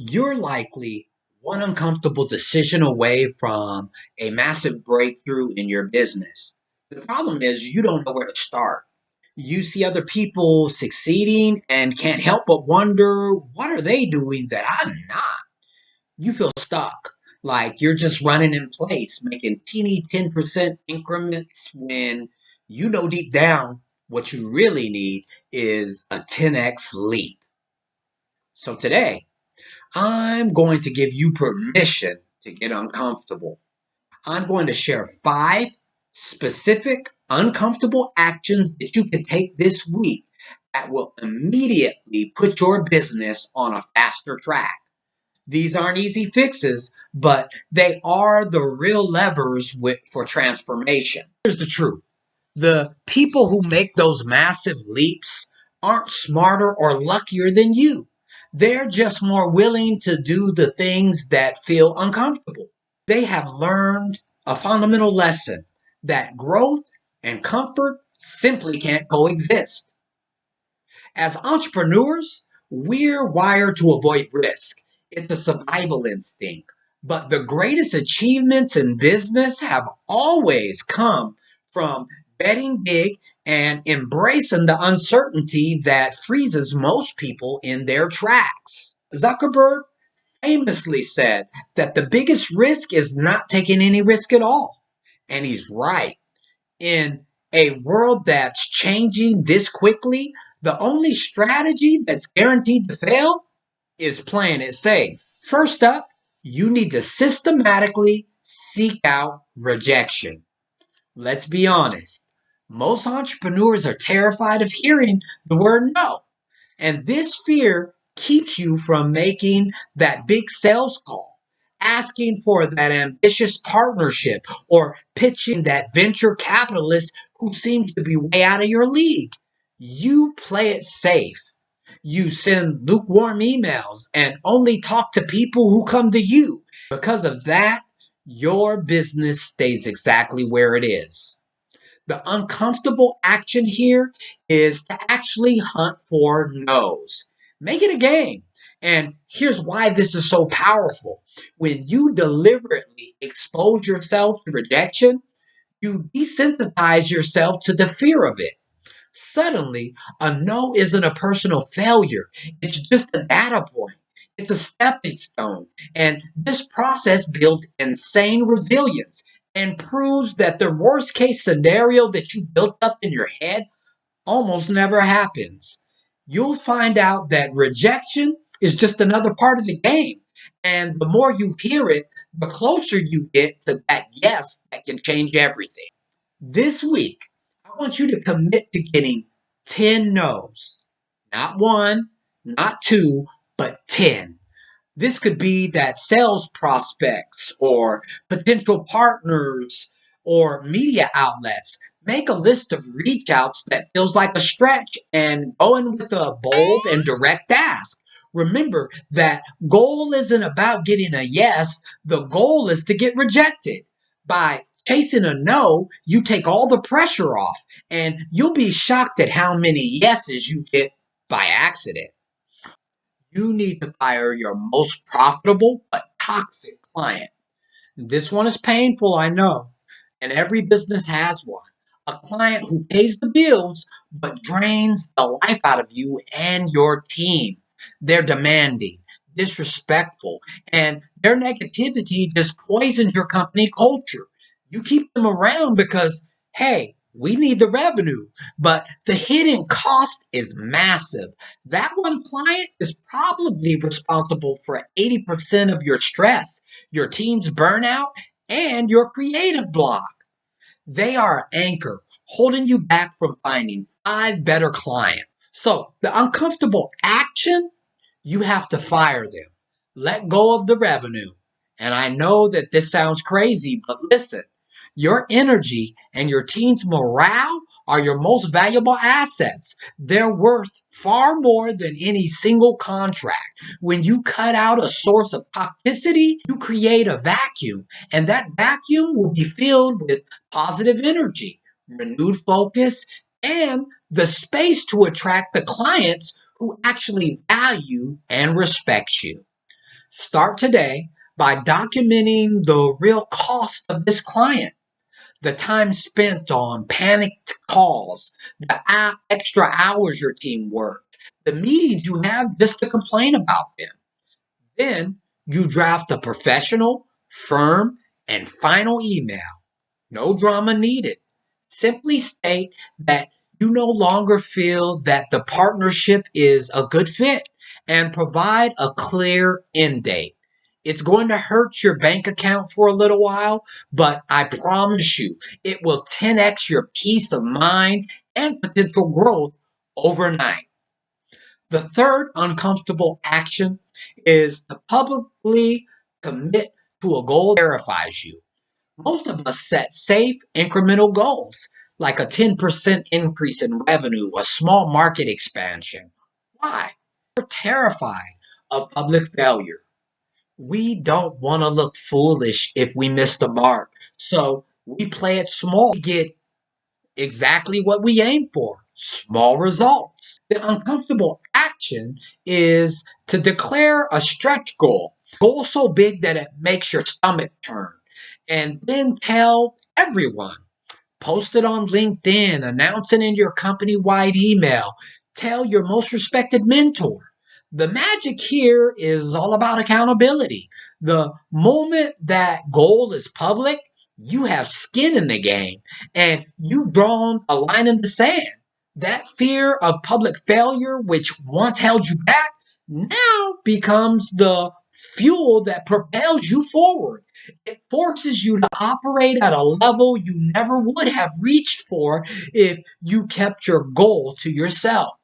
You're likely one uncomfortable decision away from a massive breakthrough in your business. The problem is you don't know where to start. You see other people succeeding and can't help but wonder, what are they doing that I'm not? You feel stuck, like you're just running in place, making teeny 10% increments when you know deep down what you really need is a 10x leap. So today, I'm going to give you permission to get uncomfortable. I'm going to share 5 specific uncomfortable actions that you can take this week that will immediately put your business on a faster track. These aren't easy fixes, but they are the real levers for transformation. Here's the truth. The people who make those massive leaps aren't smarter or luckier than you. They're just more willing to do the things that feel uncomfortable. They have learned a fundamental lesson that growth and comfort simply can't coexist. As entrepreneurs, we're wired to avoid risk. It's a survival instinct. But the greatest achievements in business have always come from betting big and embracing the uncertainty that freezes most people in their tracks. Zuckerberg famously said that the biggest risk is not taking any risk at all. And he's right. In a world that's changing this quickly, the only strategy that's guaranteed to fail is playing it safe. First up, you need to systematically seek out rejection. Let's be honest. Most entrepreneurs are terrified of hearing the word no. And this fear keeps you from making that big sales call, asking for that ambitious partnership, or pitching that venture capitalist who seems to be way out of your league. You play it safe. You send lukewarm emails and only talk to people who come to you. Because of that, your business stays exactly where it is. The uncomfortable action here is to actually hunt for no's. Make it a game. And here's why this is so powerful. When you deliberately expose yourself to rejection, you desensitize yourself to the fear of it. Suddenly, a no isn't a personal failure. It's just a data point. It's a stepping stone. And this process builds insane resilience and proves that the worst case scenario that you built up in your head almost never happens. You'll find out that rejection is just another part of the game. And the more you hear it, the closer you get to that yes that can change everything. This week, I want you to commit to getting 10 no's. Not one, not two, but 10. This could be that sales prospects or potential partners or media outlets. Make a list of reach outs that feels like a stretch and go in with a bold and direct ask. Remember that goal isn't about getting a yes, the goal is to get rejected. By chasing a no, you take all the pressure off, and you'll be shocked at how many yeses you get by accident. You need to fire your most profitable but toxic client. This one is painful, I know, and every business has one. A client who pays the bills but drains the life out of you and your team. They're demanding, disrespectful, and their negativity just poisons your company culture. You keep them around because, hey, we need the revenue, but the hidden cost is massive. That one client is probably responsible for 80% of your stress, your team's burnout, and your creative block. They are an anchor holding you back from finding 5 better clients. So, the uncomfortable action, you have to fire them. Let go of the revenue. And I know that this sounds crazy, but listen, your energy and your team's morale are your most valuable assets. They're worth far more than any single contract. When you cut out a source of toxicity, you create a vacuum, and that vacuum will be filled with positive energy, renewed focus, and the space to attract the clients who actually value and respect you. Start today by documenting the real cost of this client, the time spent on panicked calls, the extra hours your team worked, the meetings you have just to complain about them. Then you draft a professional, firm, and final email. No drama needed. Simply state that you no longer feel that the partnership is a good fit and provide a clear end date. It's going to hurt your bank account for a little while, but I promise you, it will 10x your peace of mind and potential growth overnight. The third uncomfortable action is to publicly commit to a goal that terrifies you. Most of us set safe incremental goals, like a 10% increase in revenue, a small market expansion. Why? We're terrified of public failure. We don't want to look foolish if we miss the mark. So we play it small. We get exactly what we aim for, small results. The uncomfortable action is to declare a stretch goal so big that it makes your stomach turn, and then tell everyone. Post it on LinkedIn, announce it in your company wide email, tell your most respected mentor. The magic here is all about accountability. The moment that goal is public, you have skin in the game and you've drawn a line in the sand. That fear of public failure, which once held you back, now becomes the fuel that propels you forward. It forces you to operate at a level you never would have reached for if you kept your goal to yourself.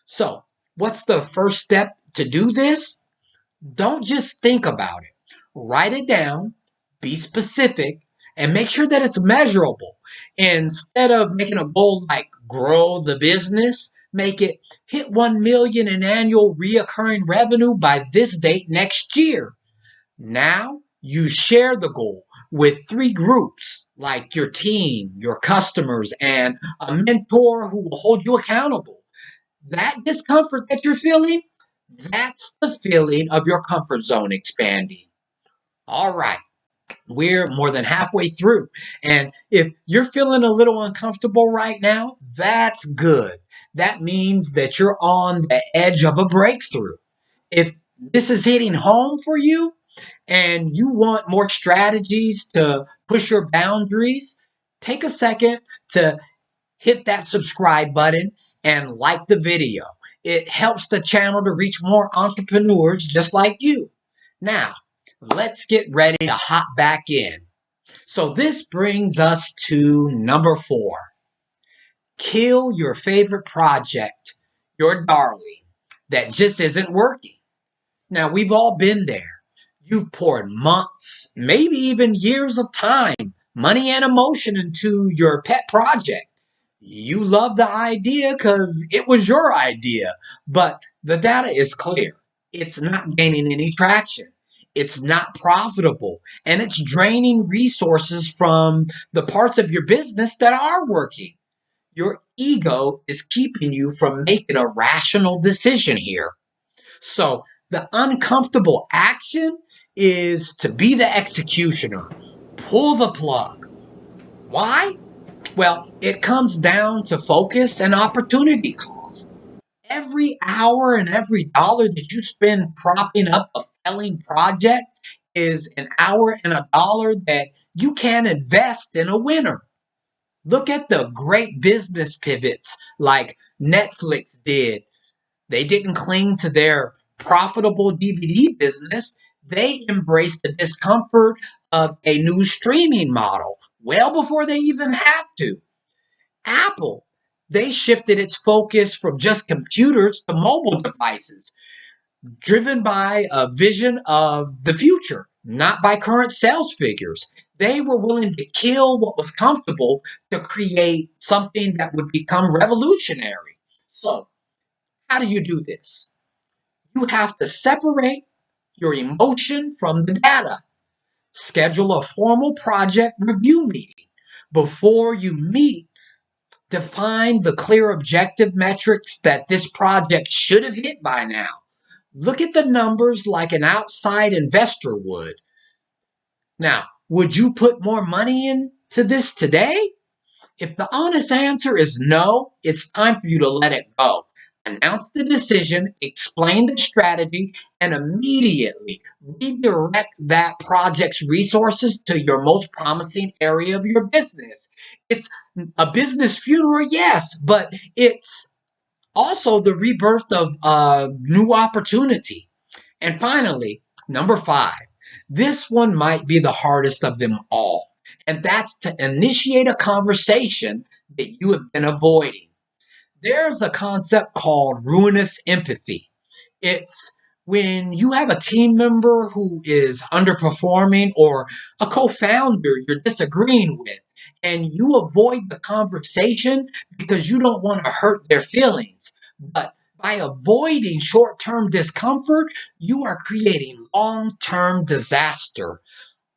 So, what's the first step to do this? Don't just think about it. Write it down, be specific, and make sure that it's measurable. Instead of making a goal like grow the business, make it hit 1 million in annual reoccurring revenue by this date next year. Now you share the goal with three groups like your team, your customers, and a mentor who will hold you accountable. That discomfort that you're feeling, that's the feeling of your comfort zone expanding. All right, we're more than halfway through. And if you're feeling a little uncomfortable right now, that's good. That means that you're on the edge of a breakthrough. If this is hitting home for you, and you want more strategies to push your boundaries, take a second to hit that subscribe button and like the video. It helps the channel to reach more entrepreneurs just like you. Now, let's get ready to hop back in. So, this brings us to number 4. Kill your favorite project, your darling, that just isn't working. Now, we've all been there. You've poured months, maybe even years of time, money, and emotion into your pet project. You love the idea because it was your idea, but the data is clear. It's not gaining any traction. It's not profitable, and it's draining resources from the parts of your business that are working. Your ego is keeping you from making a rational decision here. So the uncomfortable action is to be the executioner. Pull the plug. Why? Well, it comes down to focus and opportunity cost. Every hour and every dollar that you spend propping up a failing project is an hour and a dollar that you can invest in a winner. Look at the great business pivots like Netflix did. They didn't cling to their profitable DVD business. They embraced the discomfort of a new streaming model well before they even had to. Apple, they shifted its focus from just computers to mobile devices, driven by a vision of the future, not by current sales figures. They were willing to kill what was comfortable to create something that would become revolutionary. So, how do you do this? You have to separate your emotion from the data. Schedule a formal project review meeting. Before you meet, define the clear objective metrics that this project should have hit by now. Look at the numbers like an outside investor would. Now, would you put more money into this today? If the honest answer is no, it's time for you to let it go. Announce the decision, explain the strategy, and immediately redirect that project's resources to your most promising area of your business. It's a business funeral, yes, but it's also the rebirth of a new opportunity. And finally, number 5, this one might be the hardest of them all, and that's to initiate a conversation that you have been avoiding. There's a concept called ruinous empathy. It's when you have a team member who is underperforming or a co-founder you're disagreeing with, and you avoid the conversation because you don't want to hurt their feelings. But by avoiding short-term discomfort, you are creating long-term disaster.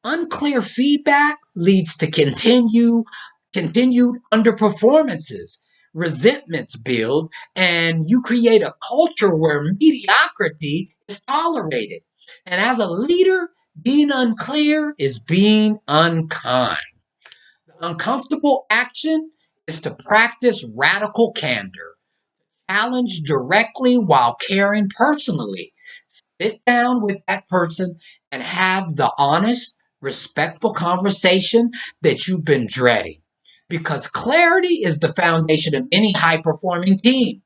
Unclear feedback leads to continued underperformances. Resentments build, and you create a culture where mediocrity is tolerated. And as a leader, being unclear is being unkind. The uncomfortable action is to practice radical candor. Challenge directly while caring personally. Sit down with that person and have the honest, respectful conversation that you've been dreading. Because clarity is the foundation of any high performing team.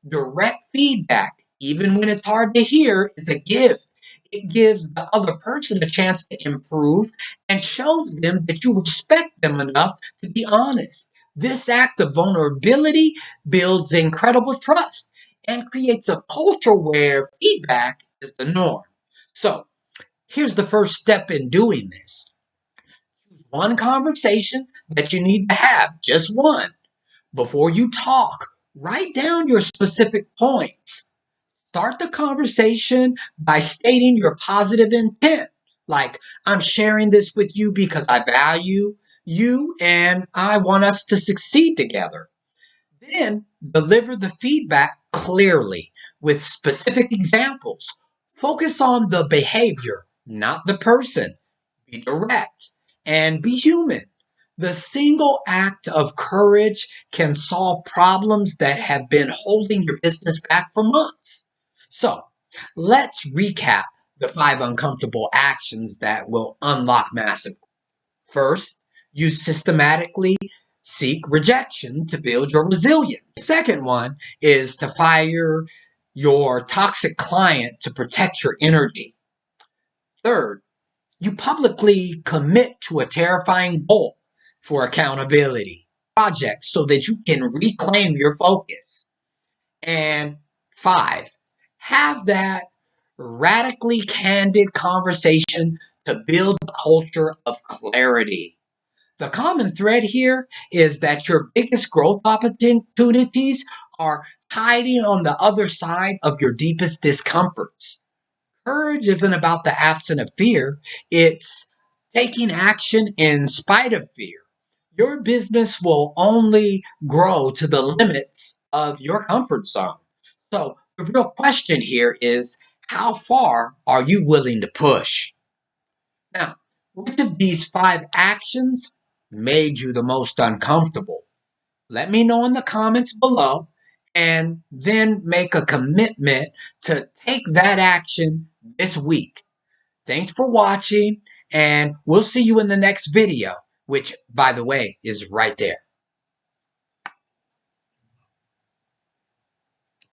Direct feedback, even when it's hard to hear, is a gift. It gives the other person a chance to improve and shows them that you respect them enough to be honest. This act of vulnerability builds incredible trust and creates a culture where feedback is the norm. So, here's the first step in doing this. Choose one conversation that you need to have, just one. Before you talk, write down your specific points. Start the conversation by stating your positive intent. Like, I'm sharing this with you because I value you and I want us to succeed together. Then deliver the feedback clearly with specific examples. Focus on the behavior, not the person. Be direct and be human. The single act of courage can solve problems that have been holding your business back for months. So, let's recap the 5 uncomfortable actions that will unlock massive. First, you systematically seek rejection to build your resilience. The second one is to fire your toxic client to protect your energy. Third, you publicly commit to a terrifying goal for accountability project so that you can reclaim your focus. And 5, have that radically candid conversation to build a culture of clarity. The common thread here is that your biggest growth opportunities are hiding on the other side of your deepest discomforts. Courage isn't about the absence of fear, it's taking action in spite of fear. Your business will only grow to the limits of your comfort zone. So, the real question here is, how far are you willing to push? Now, which of these 5 actions made you the most uncomfortable? Let me know in the comments below and then make a commitment to take that action this week. Thanks for watching, and we'll see you in the next video, which, by the way, is right there.